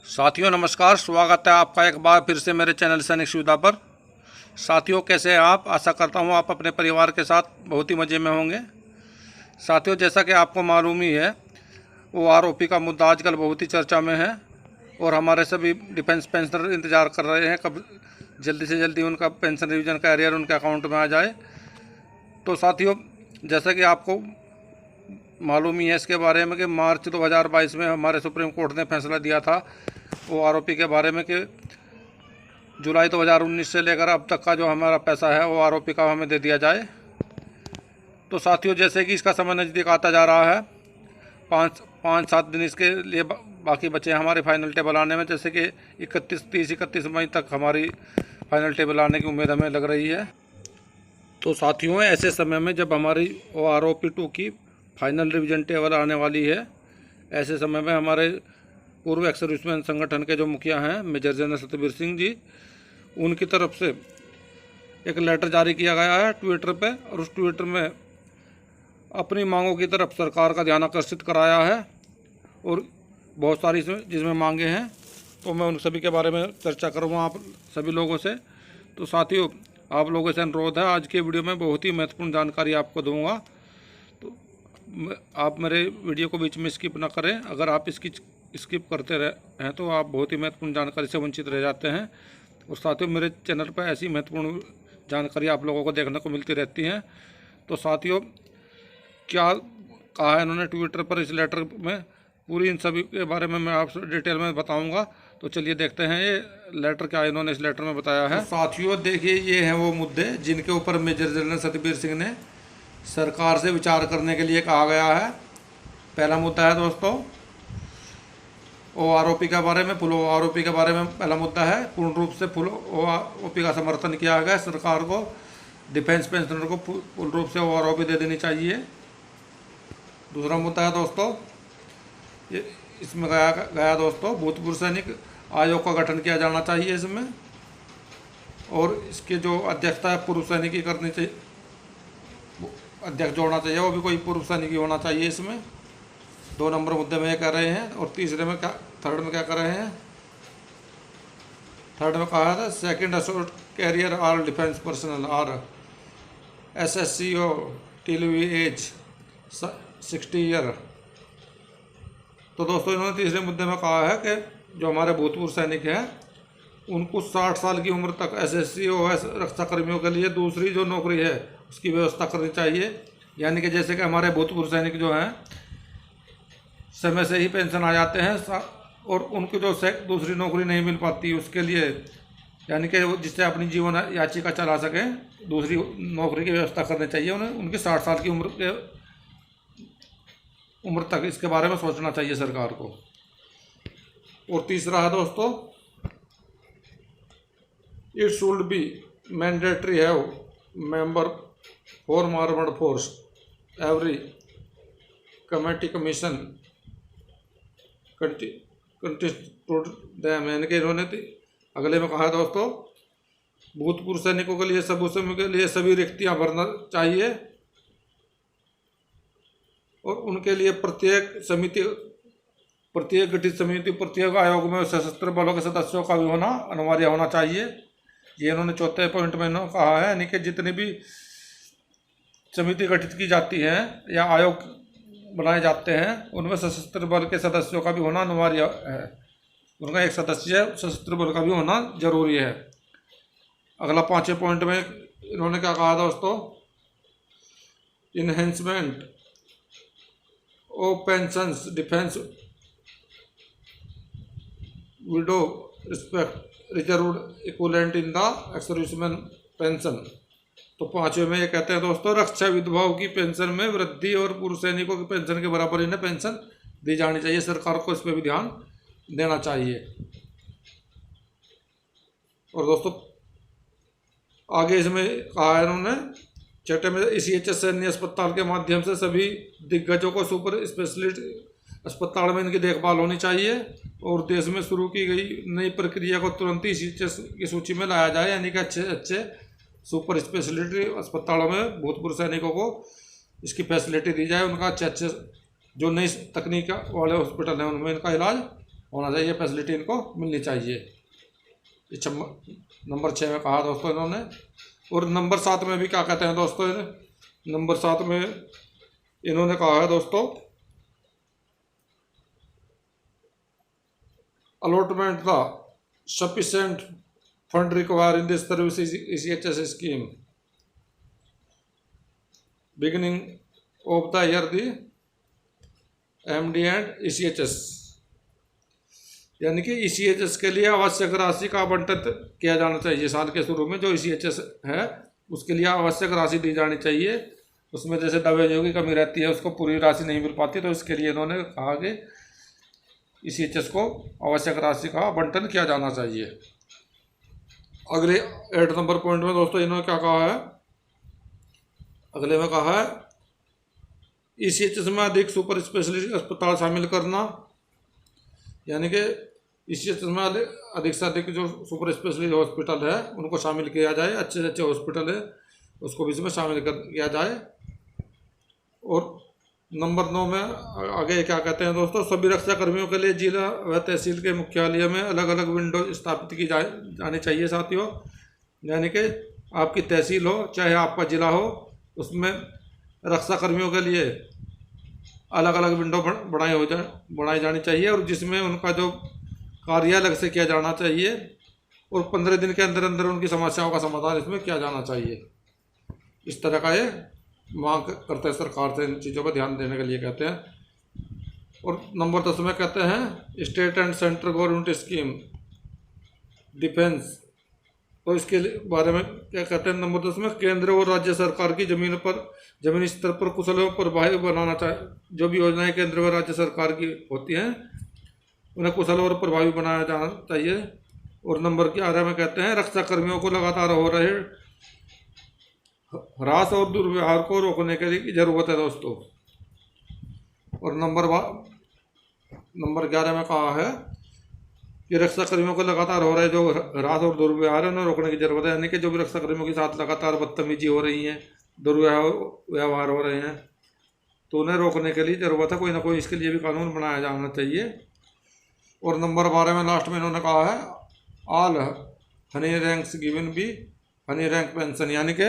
साथियों नमस्कार, स्वागत है आपका एक बार फिर से मेरे चैनल सैनिक सुविधा पर। साथियों कैसे हैं आप? आशा करता हूं आप अपने परिवार के साथ बहुत ही मज़े में होंगे। साथियों जैसा कि आपको मालूम ही है, वो आरओपी का मुद्दा आजकल बहुत ही चर्चा में है और हमारे सभी डिफेंस पेंशनर इंतज़ार कर रहे हैं कब जल्दी से जल्दी उनका पेंशन रिवीजन का एरियर उनके अकाउंट में आ जाए। तो साथियों जैसा कि आपको मालूम ही है इसके बारे में कि मार्च 2022 में हमारे सुप्रीम कोर्ट ने फैसला दिया था वो आरओपी के बारे में कि जुलाई 2019 से लेकर अब तक का जो हमारा पैसा है वो आरओपी का हमें दे दिया जाए। तो साथियों जैसे कि इसका समय नज़दीक आता जा रहा है, पाँच सात दिन इसके लिए बाकी बचे हमारे फाइनल टेबल आने में, जैसे कि 31 मई तक हमारी फाइनल टेबल आने की उम्मीद हमें लग रही है। तो साथियों ऐसे समय में जब हमारी वो आरओपी 2 की फाइनल रिवीजन टेबल आने वाली है, ऐसे समय में हमारे पूर्व एक्स सर्विसमैन संगठन के जो मुखिया हैं मेजर जनरल सतबीर सिंह जी, उनकी तरफ से एक लेटर जारी किया गया है ट्विटर पे, और उस ट्विटर में अपनी मांगों की तरफ सरकार का ध्यान आकर्षित कराया है और बहुत सारी जिसमें मांगे हैं। तो मैं उन सभी के बारे में चर्चा करूँगा आप सभी लोगों से। तो साथियों आप लोगों से अनुरोध है, आज के वीडियो में बहुत ही महत्वपूर्ण जानकारी आपको दूंगा, तो आप मेरे वीडियो को बीच में स्किप ना करें। अगर आप इसकी स्किप करते रहे हैं तो आप बहुत ही महत्वपूर्ण जानकारी से वंचित रह जाते हैं। और साथियों मेरे चैनल पर ऐसी महत्वपूर्ण जानकारी आप लोगों को देखने को मिलती रहती हैं। तो साथियों क्या कहा है इन्होंने ट्विटर पर, इस लेटर में पूरी इन सभी के बारे में मैं आपसे डिटेल में बताऊंगा। तो चलिए देखते हैं ये लेटर क्या इन्होंने इस लेटर में बताया है। साथियों देखिए ये हैं वो मुद्दे जिनके ऊपर मेजर जनरल सतबीर सिंह ने सरकार से विचार करने के लिए कहा गया है। पहला मुद्दा है दोस्तों ओ आरओपी के बारे में, फुल आरओपी के बारे में पहला मुद्दा है। पूर्ण रूप से फुल ओ आरओपी का समर्थन किया गया। सरकार को डिफेंस पेंशनर को पूर्ण रूप से ओ आरओपी दे देनी चाहिए। दूसरा मुद्दा है दोस्तों ये इसमें गया दोस्तों भूतपूर्व सैनिक आयोग का गठन किया जाना चाहिए इसमें, और इसके जो अध्यक्षता है पूर्व सैनिक ही करनी चाहिए, अध्यक्ष जोड़ना चाहिए, वो भी कोई पूर्व सैनिक ही होना चाहिए इसमें। 2 नंबर मुद्दे में ये कर रहे हैं। और तीसरे में क्या, थर्ड में क्या कर रहे हैं, थर्ड में कहा था second assured career are defence personnel are SSCO till we age 60 year. तो दोस्तों इन्होंने तीसरे मुद्दे में कहा है कि जो हमारे भूतपूर्व सैनिक हैं उनको 60 साल की उम्र तक SSCO रक्षा कर्मियों के लिए दूसरी जो नौकरी है उसकी व्यवस्था करनी चाहिए। यानी कि जैसे कि हमारे भूतपूर्व सैनिक जो हैं समय से ही पेंशन आ जाते हैं और उनको जो दूसरी नौकरी नहीं मिल पाती उसके लिए, यानी कि जिससे अपनी जीवन याचिका चला सकें, दूसरी नौकरी की व्यवस्था करनी चाहिए उन्हें। उनकी 60 साल की उम्र तक इसके बारे में सोचना चाहिए सरकार को। और तीसरा है दोस्तों it should be mandatory have member for armed force every committee commission constituted them. यानी कि इन्होंने अगले में कहा दोस्तों भूतपूर्व सैनिकों के लिए सब समय के लिए सभी रिक्तियां भरना चाहिए और उनके लिए प्रत्येक गठित समिति, प्रत्येक आयोग में सशस्त्र बलों के सदस्यों का भी होना अनिवार्य होना चाहिए। ये इन्होंने चौथे पॉइंट में कहा है। यानी कि जितनी भी समिति गठित की जाती हैं या आयोग बनाए जाते हैं उनमें सशस्त्र बल के सदस्यों का भी होना अनिवार्य है। उनका एक सदस्य सशस्त्र बल का भी होना जरूरी है। अगला 5वें पॉइंट में इन्होंने क्या कहा दोस्तों, enhancement of pensions defence window respect reserved equivalent in the ex serviceman pension. तो 5वें में ये कहते हैं दोस्तों रक्षा विधवाओं की पेंशन में वृद्धि और पूर्व सैनिकों की पेंशन के बराबर इन्हें पेंशन दी जानी चाहिए। सरकार को इस पर भी ध्यान देना चाहिए। और दोस्तों आगे इसमें कहा है इन्होंने 6 में ECHS सैन्य अस्पताल के माध्यम से सभी दिग्गजों को सुपर स्पेशलिस्ट अस्पताल में इनकी देखभाल होनी चाहिए और देश में शुरू की गई नई प्रक्रिया को तुरंत ECHS की सूची में लाया जाए। यानी कि अच्छे सुपर स्पेशलिटी अस्पतालों में भूतपूर्व सैनिकों को इसकी फैसिलिटी दी जाए, उनका अच्छे जो नई तकनीक वाले हॉस्पिटल हैं उनमें इनका इलाज होना चाहिए, फैसिलिटी इनको मिलनी चाहिए। ये नंबर 6 में कहा दोस्तों इन्होंने। और नंबर 7 में भी क्या कहते हैं दोस्तों, नंबर 7 में इन्होंने कहा है दोस्तों, allotment the sufficient fund require in this service ECHS scheme beginning of the year the MD and ECHS, यानी कि ECHS के लिए आवश्यक राशि का आवंटन किया जाना चाहिए। साल के शुरू में जो ECHS है उसके लिए आवश्यक राशि दी जानी चाहिए। उसमें जैसे दवाइयों की कमी रहती है, उसको पूरी राशि नहीं मिल पाती, तो इसके लिए इन्होंने कहा कि ECHS को आवश्यक राशि का आवंटन किया जाना चाहिए। अगले 8 नंबर पॉइंट में दोस्तों इन्होंने क्या कहा है, अगले में कहा है ECHS में अधिक सुपर स्पेशलिस्ट अस्पताल शामिल करना, यानी कि ECHS में अधिक से अधिक जो सुपर स्पेशलिस्ट हॉस्पिटल है उनको शामिल किया जाए, अच्छे से अच्छे हॉस्पिटल है उसको भी इसमें शामिल किया जाए। और नंबर 9 में आगे क्या कहते हैं दोस्तों, सभी रक्षा कर्मियों के लिए जिला व तहसील के मुख्यालय में अलग अलग विंडो स्थापित की जानी चाहिए साथियों, यानी कि आपकी तहसील हो चाहे आपका जिला हो, उसमें रक्षा कर्मियों के लिए अलग अलग विंडो बनाई जानी चाहिए, और जिसमें उनका जो कार्य अलग से किया जाना चाहिए, और 15 दिन के अंदर अंदर उनकी समस्याओं का समाधान इसमें किया जाना चाहिए। इस तरह का ये मांग करते हैं सरकार से, इन चीज़ों पर ध्यान देने के लिए कहते हैं। और नंबर 10 में कहते हैं state and central government scheme defence, तो इसके बारे में क्या कहते हैं नंबर 10 में, केंद्र और राज्य सरकार की जमीनी स्तर पर कुशल और प्रभावी बनाना चाहिए। जो भी योजनाएं केंद्र व राज्य सरकार की होती हैं उन्हें कुशल और प्रभावी बनाया जाना चाहिए। और नंबर 11 में कहते हैं रक्षा कर्मियों को लगातार हो रहे ह्रास और दुर्व्यवहार को रोकने के लिए जरूरत है दोस्तों। और नंबर 11 में कहा है कि रक्षा कर्मियों को लगातार हो रहे जो ह्रास और दुर्व्यवहार है उन्हें रोकने की जरूरत है, यानी कि जो भी रक्षा कर्मियों के साथ लगातार बदतमीजी हो रही है, दुर्व्यवहार हो रहे हैं, तो उन्हें रोकने के लिए ज़रूरत है, कोई ना कोई इसके लिए भी कानून बनाया जाना चाहिए। और नंबर 12 में लास्ट में इन्होंने कहा है all Honey ranks given B Honey rank pension, यानी कि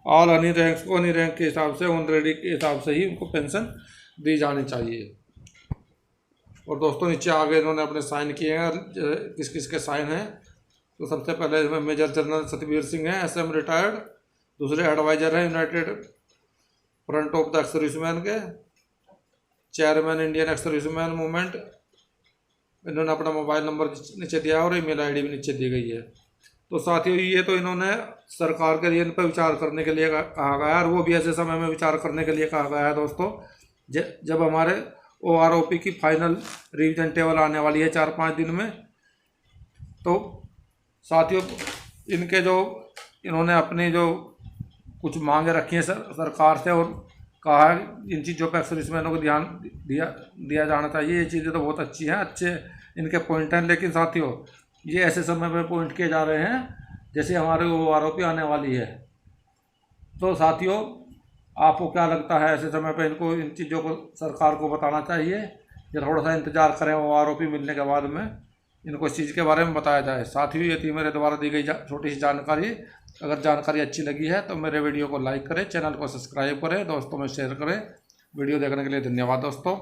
ऑल हनी रैंक्स को हनी रैंक के हिसाब से, ऑनरेडी के हिसाब से ही उनको पेंशन दी जानी चाहिए। और दोस्तों नीचे आगे इन्होंने अपने साइन किए हैं, किस किस के साइन हैं, तो सबसे पहले इसमें मेजर जनरल सतबीर सिंह हैं SM रिटायर्ड, दूसरे एडवाइजर हैं united front of the ex serviceman के, chairman Indian ex serviceman movement, इन्होंने अपना मोबाइल नंबर नीचे दिया और ईमेल ID भी नीचे दी गई है। तो साथियों ये तो इन्होंने सरकार के लिए इन पर विचार करने के लिए कहा गया है, और वो भी ऐसे समय में विचार करने के लिए कहा गया है दोस्तों जब हमारे OROP की फाइनल रिवीजन टेबल आने वाली है 4-5 दिन में। तो साथियों इनके जो इन्होंने अपनी जो कुछ मांगे रखी हैं सरकार से, और कहा है इन चीज़ों पर सर्विसमैनों को ध्यान दिया जाना चाहिए, ये चीज़ें तो बहुत अच्छी हैं, अच्छे इनके पॉइंट हैं, लेकिन साथियों ये ऐसे समय में पॉइंट किए जा रहे हैं जैसे हमारे OROP आने वाली है। तो साथियों आपको क्या लगता है, ऐसे समय पे इनको इन चीज़ों को सरकार को बताना चाहिए या थोड़ा सा इंतज़ार करें OROP मिलने के बाद में इनको इस चीज़ के बारे में बताया जाए। साथियों ये थी मेरे द्वारा दी गई छोटी सी जानकारी। अगर जानकारी अच्छी लगी है तो मेरे वीडियो को लाइक करें, चैनल को सब्सक्राइब करें, दोस्तों में शेयर करें। वीडियो देखने के लिए धन्यवाद दोस्तों।